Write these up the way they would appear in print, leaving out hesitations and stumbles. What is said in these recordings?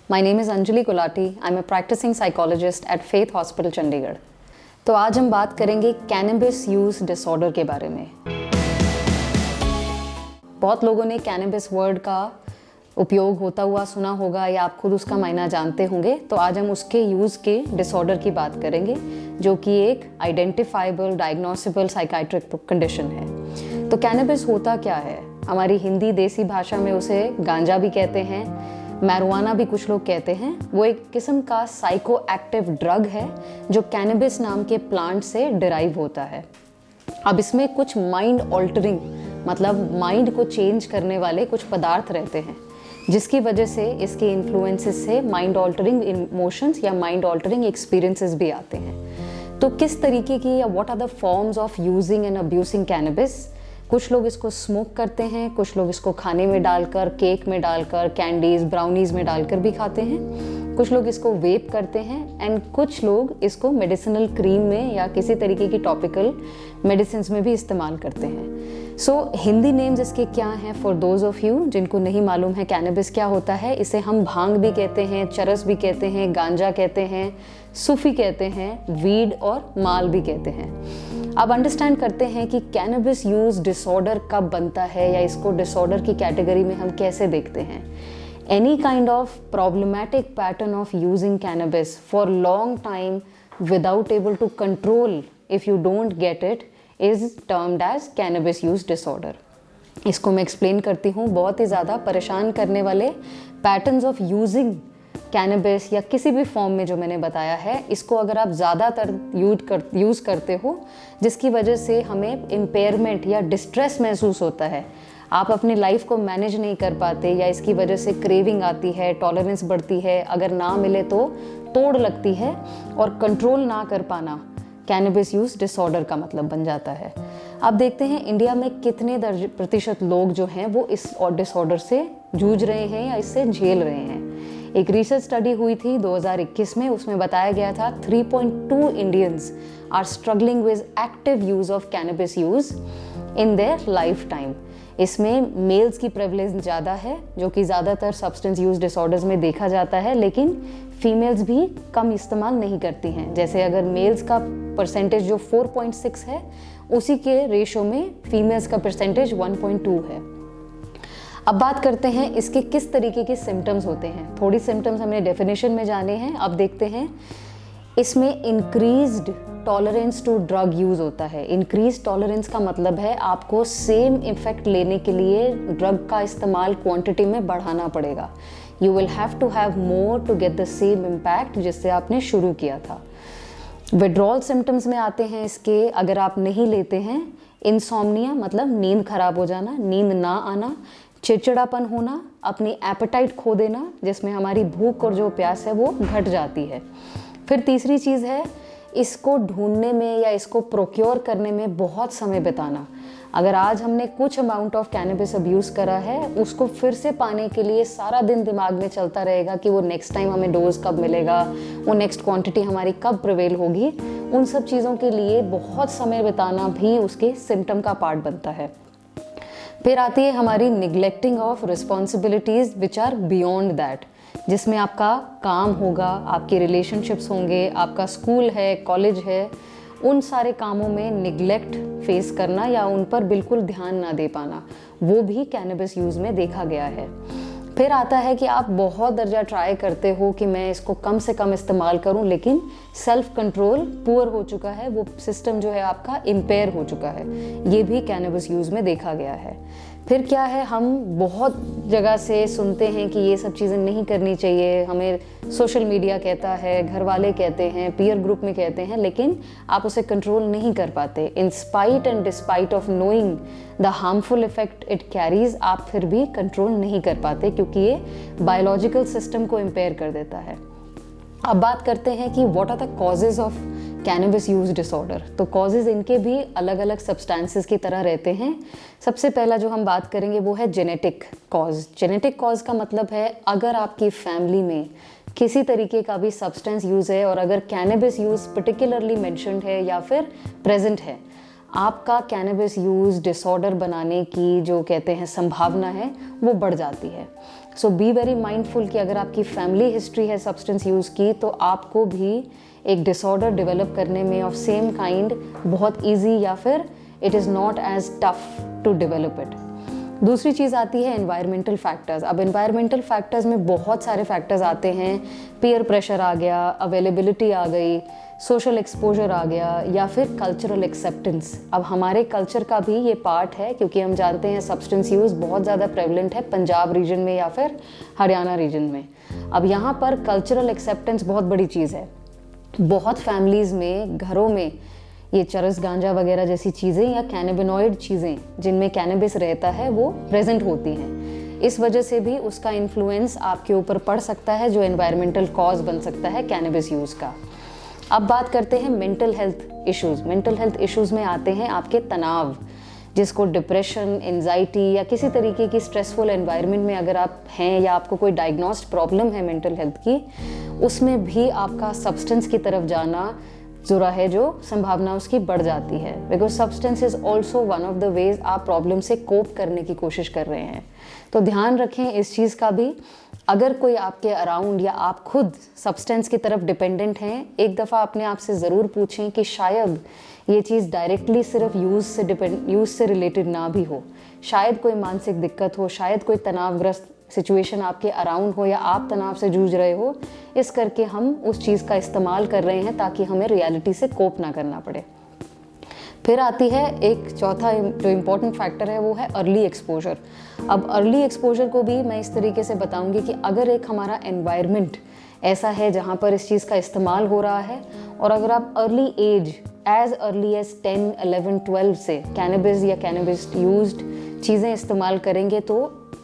My name is Anjali Gulati. I'm a practicing psychologist at Faith Hospital, Chandigarh. तो आज हम बात करेंगे कैनबिस यूज डिसऑर्डर के बारे में। बहुत लोगों ने कैनबिस वर्ड का उपयोग होता हुआ सुना होगा या आप खुद उसका मायना जानते होंगे। तो आज हम उसके यूज़ के डिसऑर्डर की बात करेंगे, जो कि एक आइडेंटिफाइबल डायग्नोसिबल साइकाइट्रिक कंडीशन है। तो कैनबिस होता क्या है? हमारी हिंदी देसी भाषा में उसे गांजा भी कहते हैं, मैरिजुआना भी कुछ लोग कहते हैं। वो एक किस्म का साइको एक्टिव ड्रग है जो कैनबिस नाम के प्लांट से डिराइव होता है। अब इसमें कुछ माइंड ऑल्टरिंग मतलब माइंड को चेंज करने वाले कुछ पदार्थ रहते हैं, जिसकी वजह से इसके इन्फ्लुएंसेस से माइंड ऑल्टरिंग इमोशंस या माइंड ऑल्टरिंग एक्सपीरियंसेस भी आते हैं। तो किस तरीके की या what are the forms of using and abusing cannabis? कुछ लोग इसको स्मोक करते हैं, कुछ लोग इसको खाने में डालकर, केक में डालकर, कैंडीज ब्राउनीज में डालकर भी खाते हैं, कुछ लोग इसको वेप करते हैं एंड कुछ लोग इसको मेडिसिनल क्रीम में या किसी तरीके की टॉपिकल मेडिसिन में भी इस्तेमाल करते हैं। सो हिंदी नेम्स इसके क्या हैं फॉर दोज ऑफ यू जिनको नहीं मालूम है कैनबिस क्या होता है? इसे हम भांग भी कहते हैं, चरस भी कहते हैं, गांजा कहते हैं, सूफी कहते हैं, वीड और माल भी कहते हैं। अब अंडरस्टैंड करते हैं कि कैनबिस यूज डिसऑर्डर कब बनता है या इसको डिसऑर्डर की कैटेगरी में हम कैसे देखते हैं। Any kind of problematic pattern of using cannabis for long time without able to control if you don't get it is termed as cannabis use disorder. इसको मैं एक्सप्लेन करती हूँ। बहुत ही ज़्यादा परेशान करने वाले पैटर्न्स ऑफ यूजिंग कैनबिस या किसी भी फॉर्म में जो मैंने बताया है, इसको अगर आप ज़्यादातर यूज़ करते हो, जिसकी वजह से हमें इम्पेयरमेंट या डिस्ट्रेस महसूस होता है, आप अपनी लाइफ को मैनेज नहीं कर पाते या इसकी वजह से क्रेविंग आती है, टॉलरेंस बढ़ती है, अगर ना मिले तो तोड़ लगती है और कंट्रोल ना कर पाना कैनबिस यूज डिसऑर्डर का मतलब बन जाता है। अब देखते हैं इंडिया में कितने प्रतिशत लोग जो हैं वो इस डिसऑर्डर से जूझ रहे हैं या इससे झेल रहे हैं। एक रिसर्च स्टडी हुई थी 2021 में, उसमें बताया गया था 3.2 Indians are struggling with active use of cannabis use in their life time. इसमें मेल्स की प्रेवलेंस ज़्यादा है, जो कि ज़्यादातर सब्सटेंस यूज डिसऑर्डर्स में देखा जाता है, लेकिन फीमेल्स भी कम इस्तेमाल नहीं करती हैं। जैसे अगर मेल्स का परसेंटेज जो 4.6 है, उसी के रेशो में फीमेल्स का परसेंटेज 1.2 है। अब बात करते हैं इसके किस तरीके के सिम्टम्स होते हैं। थोड़ी सिम्टम्स हमने डेफिनेशन में जाने हैं। अब देखते हैं इसमें increased tolerance to drug use होता है। इंक्रीज टॉलरेंस का मतलब है आपको सेम इफेक्ट लेने के लिए ड्रग का इस्तेमाल क्वांटिटी में बढ़ाना पड़ेगा। You will have to have more to get the same impact जिससे आपने शुरू किया था। विड्रॉल सिम्टम्स में आते हैं इसके, अगर आप नहीं लेते हैं, इंसोम्निया मतलब नींद खराब हो जाना, नींद ना आना, चिड़चिड़ापन होना, अपनी एपेटाइट खो देना, जिसमें हमारी भूख और जो प्यास है वो घट जाती है। फिर तीसरी चीज़ है इसको ढूंढने में या इसको प्रोक्योर करने में बहुत समय बिताना। अगर आज हमने कुछ अमाउंट ऑफ कैनबिस अब्यूज़ करा है, उसको फिर से पाने के लिए सारा दिन दिमाग में चलता रहेगा कि वो नेक्स्ट टाइम हमें डोज कब मिलेगा, वो नेक्स्ट क्वांटिटी हमारी कब प्रिवेल होगी। उन सब चीज़ों के लिए बहुत समय बिताना भी उसके सिम्टम का पार्ट बनता है। फिर आती है हमारी neglecting of responsibilities which are beyond that, जिसमें आपका काम होगा, आपके रिलेशनशिप्स होंगे, आपका स्कूल है, कॉलेज है, उन सारे कामों में निग्लेक्ट फेस करना या उन पर बिल्कुल ध्यान ना दे पाना, वो भी कैनबिस यूज़ में देखा गया है। फिर आता है कि आप बहुत दर्जा ट्राई करते हो कि मैं इसको कम से कम इस्तेमाल करूं, लेकिन सेल्फ कंट्रोल पुअर हो चुका है, वो सिस्टम जो है आपका इम्पेयर हो चुका है। ये भी कैनबिस यूज़ में देखा गया है। फिर क्या है, हम बहुत जगह से सुनते हैं कि ये सब चीज़ें नहीं करनी चाहिए, हमें सोशल मीडिया कहता है, घर वाले कहते हैं, पीयर ग्रुप में कहते हैं, लेकिन आप उसे कंट्रोल नहीं कर पाते। In spite and despite of knowing the harmful effect it carries, आप फिर भी कंट्रोल नहीं कर पाते क्योंकि ये बायोलॉजिकल सिस्टम को इम्पेयर कर देता है। अब बात करते हैं कि what are the causes of cannabis use disorder. तो कॉजेज इनके भी अलग अलग सब्सटेंसेस की तरह रहते हैं। सबसे पहला जो हम बात करेंगे वो है जेनेटिक कॉज। जेनेटिक कॉज का मतलब है अगर आपकी फैमिली में किसी तरीके का भी सब्सटेंस यूज़ है और अगर कैनबिस यूज़ पर्टिकुलरली मेंशन्ड है या फिर प्रेजेंट है, आपका कैनबिस यूज़ डिसऑर्डर बनाने की जो कहते हैं संभावना है वो बढ़ जाती है। सो बी वेरी माइंडफुल कि अगर आपकी फैमिली हिस्ट्री है सब्सटेंस यूज़ की तो आपको भी एक डिसऑर्डर डेवलप करने में ऑफ सेम काइंड बहुत ईजी या फिर it is not as tough to develop it. दूसरी चीज़ आती है एनवायरमेंटल फैक्टर्स। अब एनवायरमेंटल फैक्टर्स में बहुत सारे फैक्टर्स आते हैं। पीयर प्रेशर आ गया, अवेलेबिलिटी आ गई, सोशल एक्सपोजर आ गया, या फिर कल्चरल एक्सेप्टेंस। अब हमारे कल्चर का भी ये पार्ट है, क्योंकि हम जानते हैं सब्सटेंस यूज़ बहुत ज़्यादा प्रेवलेंट है पंजाब रीजन में या फिर हरियाणा रीजन में। अब यहाँ पर कल्चरल एक्सेप्टेंस बहुत बड़ी चीज़ है। बहुत फैमिलीज़ में, घरों में ये चरस गांजा वगैरह जैसी चीज़ें या कैनेबिनॉइड चीज़ें जिनमें कैनबिस रहता है वो प्रेजेंट होती हैं। इस वजह से भी उसका इन्फ्लुएंस आपके ऊपर पड़ सकता है, जो एनवायरमेंटल कॉज बन सकता है कैनबिस यूज़ का। अब बात करते हैं mental health issues. Mental health issues में आते हैं आपके तनाव, जिसको डिप्रेशन, एंजाइटी या किसी तरीके की स्ट्रेसफुल एनवायरनमेंट में अगर आप हैं या आपको कोई डायग्नोस्ड प्रॉब्लम है मेंटल हेल्थ की, उसमें भी आपका सब्सटेंस की तरफ जाना जो है, जो संभावना उसकी बढ़ जाती है। Because substance is also one of the ways आप प्रॉब्लम से कोप करने की कोशिश कर रहे हैं। तो ध्यान रखें इस चीज़ का भी। अगर कोई आपके अराउंड या आप खुद सब्सटेंस की तरफ डिपेंडेंट हैं, एक दफ़ा अपने आप से ज़रूर पूछें कि शायद ये चीज़ डायरेक्टली सिर्फ यूज़ से रिलेटेड ना भी हो। शायद कोई मानसिक दिक्कत हो, शायद कोई तनावग्रस्त सिचुएशन आपके अराउंड हो या आप तनाव से जूझ रहे हो, इस करके हम उस चीज़ का इस्तेमाल कर रहे हैं ताकि हमें रियलिटी से कोप ना करना पड़े। फिर आती है एक चौथा जो इम्पोर्टेंट फैक्टर है, वो है अर्ली एक्सपोजर। अब अर्ली एक्सपोजर को भी मैं इस तरीके से बताऊंगी कि अगर एक हमारा एनवायरनमेंट ऐसा है जहाँ पर इस चीज़ का इस्तेमाल हो रहा है, और अगर आप early age age early age 10, 11, 12 से कैनबिस या कैनबिस यूज्ड चीज़ें इस्तेमाल करेंगे तो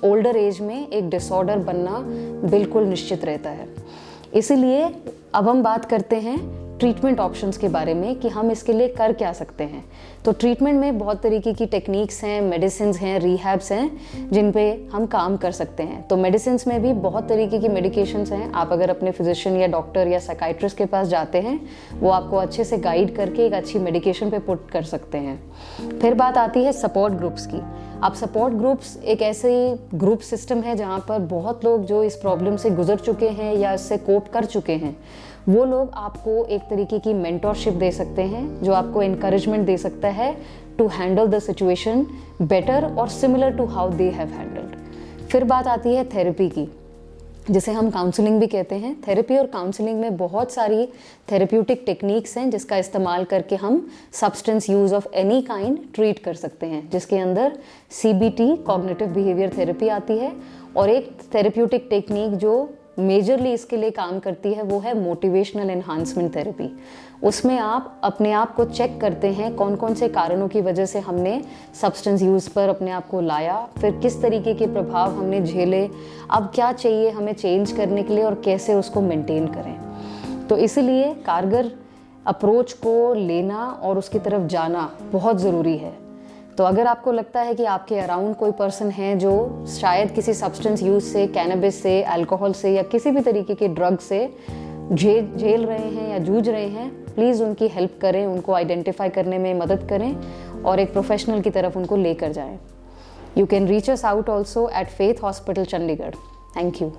ओल्डर एज में एक डिसऑर्डर बनना बिल्कुल निश्चित रहता है। इसीलिए अब हम बात करते हैं ट्रीटमेंट ऑप्शंस के बारे में कि हम इसके लिए कर क्या सकते हैं। तो ट्रीटमेंट में बहुत तरीके की टेक्निक्स हैं, मेडिसिन्स हैं, रिहैब्स हैं जिन पे हम काम कर सकते हैं। तो मेडिसिन्स में भी बहुत तरीके की मेडिकेशंस हैं। आप अगर अपने फिजिशियन या डॉक्टर या साइकाइट्रिस्ट के पास जाते हैं, वो आपको अच्छे से गाइड करके एक अच्छी मेडिकेशन पे पुट कर सकते हैं। फिर बात आती है सपोर्ट ग्रुप्स की। अब सपोर्ट ग्रुप्स एक ऐसे ग्रुप सिस्टम है जहाँ पर बहुत लोग जो इस प्रॉब्लम से गुजर चुके हैं या इससे कोप कर चुके हैं, वो लोग आपको एक तरीके की मेंटरशिप दे सकते हैं, जो आपको इनकरेजमेंट दे सकता है to handle the situation better और similar to how they have handled. फिर बात आती है थेरेपी की, जिसे हम काउंसलिंग भी कहते हैं। थेरेपी और काउंसलिंग में बहुत सारी थेरेप्यूटिक टेक्निक्स हैं जिसका इस्तेमाल करके हम substance use of any kind treat कर सकते हैं, जिसके अंदर CBT कॉग्निटिव बिहेवियर थेरेपी आती है, और एक थेरेप्यूटिक टेक्निक जो मेजरली इसके लिए काम करती है वो है मोटिवेशनल एनहांसमेंट थेरेपी। उसमें आप अपने आप को चेक करते हैं कौन कौन से कारणों की वजह से हमने सब्सटेंस यूज़ पर अपने आप को लाया, फिर किस तरीके के प्रभाव हमने झेले, अब क्या चाहिए हमें चेंज करने के लिए और कैसे उसको मेंटेन करें। तो इसीलिए कारगर अप्रोच को लेना और उसकी तरफ जाना बहुत ज़रूरी है। तो अगर आपको लगता है कि आपके अराउंड कोई पर्सन है जो शायद किसी सब्सटेंस यूज़ से, कैनबिस से, अल्कोहल से या किसी भी तरीके के ड्रग से झेल रहे हैं या जूझ रहे हैं, प्लीज़ उनकी हेल्प करें, उनको आइडेंटिफाई करने में मदद करें और एक प्रोफेशनल की तरफ उनको लेकर जाएं। You can reach us out also eight faith hospital Chandigarh. Thank you.